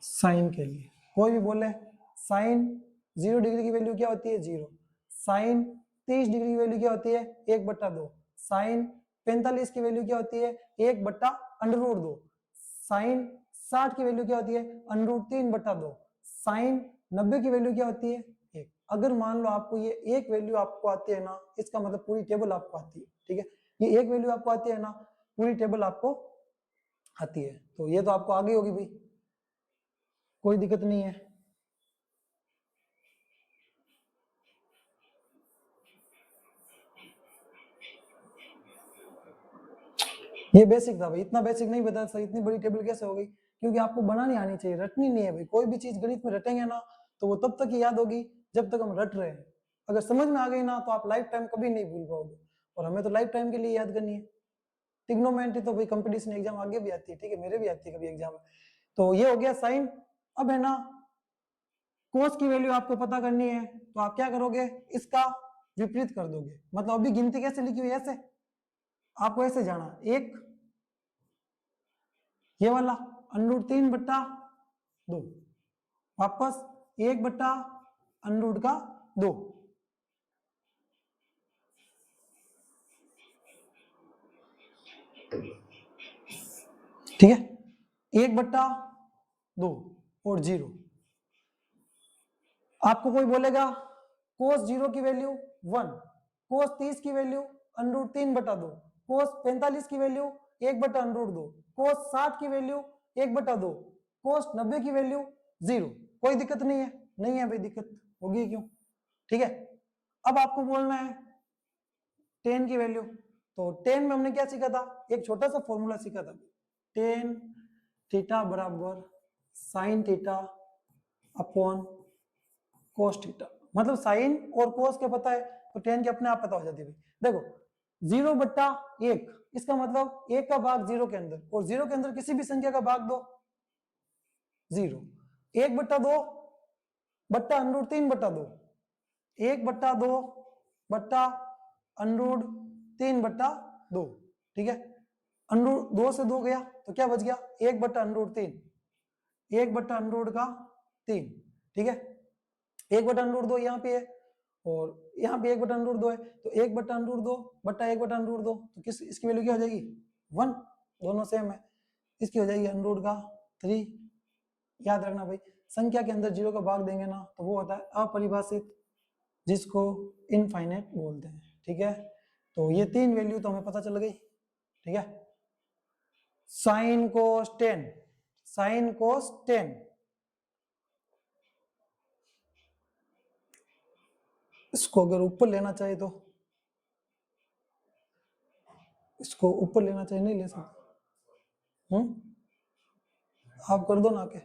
साइन के लिए। कोई भी बोले साइन 0 डिग्री की वैल्यू क्या होती है, 0। साइन 30 डिग्री की वैल्यू क्या होती है, 1/2। साइन 45 की वैल्यू क्या होती है, 1/√2। साइन 60 की वैल्यू क्या होती है, √3/2। साइन 90 की वैल्यू क्या होती है, 1। अगर मान लो आपको ये एक वैल्यू आपको आती है ना, इसका मतलब पूरी टेबल आपको आती है। ठीक है, ये एक वैल्यू आपको आती है ना, पूरी टेबल आपको आती है, तो ये तो आपको आ गई होगी भाई, कोई दिक्कत नहीं है। ये बेसिक था भाई, इतना बेसिक नहीं बता सकता, इतनी बड़ी टेबल कैसे हो गई, क्योंकि आपको बनानी आनी चाहिए, रटनी नहीं है भाई। कोई भी चीज गणित में रटेंगे ना तो वो तब तक ही याद होगी जब तक हम रट रहे हैं। अगर समझ में आ गई ना तो आप लाइफ टाइम कभी नहीं भूल पाओगे, और हमें तो लाइफ टाइम के लिए याद करनी है। ट्रिग्नोमेट्री तो भाई कंपटीशन एग्जाम आगे भी आती है, ठीक है, मेरे भी आती है कभी एग्जाम में। तो ये हो गया साइन। अब है ना, कोस की वैल्यू आपको पता करनी है, तो आप क्या करोगे, इसका विपरीत कर दोगे। मतलब अभी गिनती कैसे लिखी हुई है, ऐसे आपको ऐसे जाना, एक ये वाला √3/2, वापस 1/√2। ठीक है, 1/2 और 0। आपको कोई बोलेगा कोस 0 की वैल्यू 1, कोस 30 की वैल्यू √3/2, कोस 45 की वैल्यू 1/√2, कोस 60 की वैल्यू 1/2, कोस 90 की वैल्यू 0। कोई दिक्कत नहीं है, नहीं है भाई, दिक्कत होगी क्यों। ठीक है, अब आपको बोलना है टेन की वैल्यू। तो टेन में हमने क्या सीखा था, एक छोटा सा फॉर्मूला सीखा था, टेन थीटा बराबर sine theta upon cos theta. मतलब साइन और कोस के पता है तो टेन के अपने आप पता हो जाती है। देखो 0/1, इसका मतलब 1 का भाग 0 के अंदर, और 0 के अंदर किसी भी संख्या का भाग दो 0। 1/2 बट्टा √3/2, 1/2 बट्टा √3/2। ठीक है, √2 से 2 गया तो क्या बच गया, 1/√3, 1/√3। ठीक है, 1/√2 यहाँ पे है और यहाँ पे 1/√2 है, तो 1/√2 बट्टा 1/√2, तो किस इसकी वैल्यू क्या हो जाएगी, 1। दोनों सेम है, इसकी हो जाएगी √3। याद रखना भाई, संख्या के अंदर 0 का भाग देंगे ना तो वो होता है अपरिभाषित, जिसको इनफाइनाइट बोलते हैं। ठीक है, तो ये तीन वैल्यू तो हमें पता चल गई। ठीक है, साइन कोस 10, साइन कोस 10, इसको अगर ऊपर लेना चाहे तो इसको ऊपर लेना चाहिए, नहीं ले सकते। आप कर दो ना के,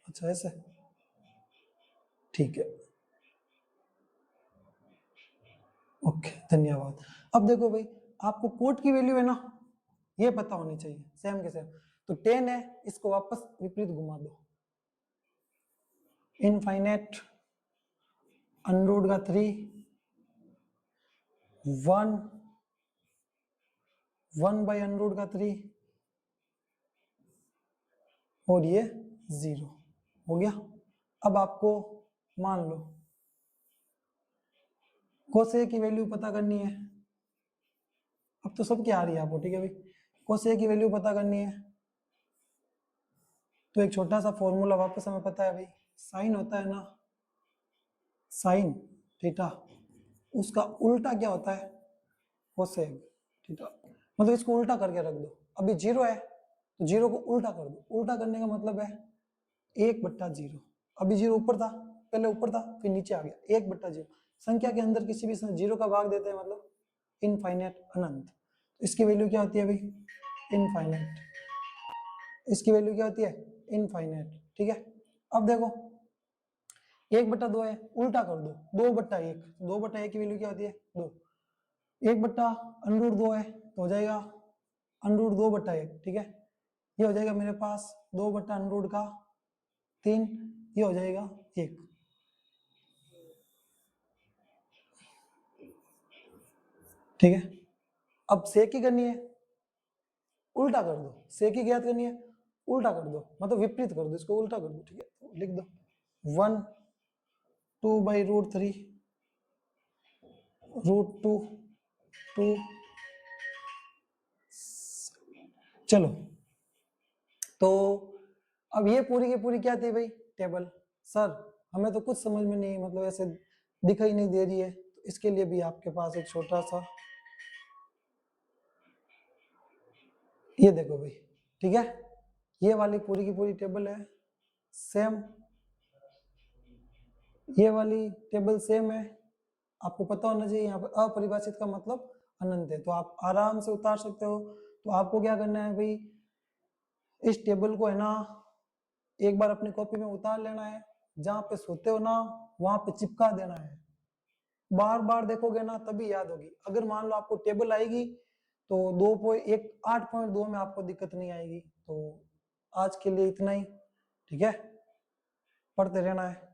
अच्छा ऐसे, ठीक है, ओके, धन्यवाद। अब देखो भाई, आपको कोट की वैल्यू है ना, ये पता होनी चाहिए सेम के सेम। तो 10 है, इसको वापस विपरीत घुमा दो, इनफाइनाइट √3, 1/√3 और ये 0 हो गया। अब आपको मान लो कोसेक की वैल्यू पता करनी है, अब तो सबकी आ रही है आपको, ठीक है भाई। कोसेक की वैल्यू पता करनी है तो एक छोटा सा फॉर्मूला वापस हमें पता है भाई, साइन होता है ना, साइन थीटा, उसका उल्टा क्या होता है, कोसेक थीटा। मतलब इसको उल्टा करके रख दो, अभी जीरो है तो जीरो को उल्टा कर दो, उल्टा करने का मतलब है 1/0। अभी जीरो ऊपर था, पहले ऊपर था फिर नीचे आ गया, 1/0। संख्या के अंदर किसी भी जीरो का भाग देते हैं मतलब इनफाइनाइट, अनंत। इसकी वैल्यू क्या होती है भाई, इनफाइनाइट। इसकी वैल्यू क्या होती है, इनफाइनाइट, ठीक है। अब देखो 1/2 है, उल्टा कर दो 2/1, 2/1 की वैल्यू क्या होती है 2, 1/√2 है तो हो जाएगा √2/1, ठीक है। ये हो जाएगा मेरे पास 2/√3, ये हो जाएगा 1। ठीक है, अब सेक की करनी है, उल्टा कर दो, सेक की ज्ञात करनी है, उल्टा कर दो, मतलब विपरीत कर दो, इसको उल्टा कर दो, ठीक है। तो लिख दो 1 2/√3 √2 2। चलो तो अब ये पूरी की पूरी क्या थी भाई, टेबल। सर हमें तो कुछ समझ में नहीं, मतलब ऐसे दिखाई नहीं दे रही है, तो इसके लिए भी आपके पास एक छोटा सा, ये देखो भाई, ठीक है, ये वाली पूरी की पूरी टेबल है सेम, ये वाली टेबल सेम है। आपको पता होना चाहिए यहाँ पर अपरिभाषित का मतलब अनंत है, तो आप आराम से उतार सकते हो। तो आपको क्या करना है भाई, इस टेबल को है ना एक बार अपनी कॉपी में उतार लेना है, जहां पे सोते हो ना वहां पे चिपका देना है, बार बार देखोगे ना तभी याद होगी। अगर मान लो आपको टेबल आएगी तो 8.2 में आपको दिक्कत नहीं आएगी। तो आज के लिए इतना ही, ठीक है, पढ़ते रहना है।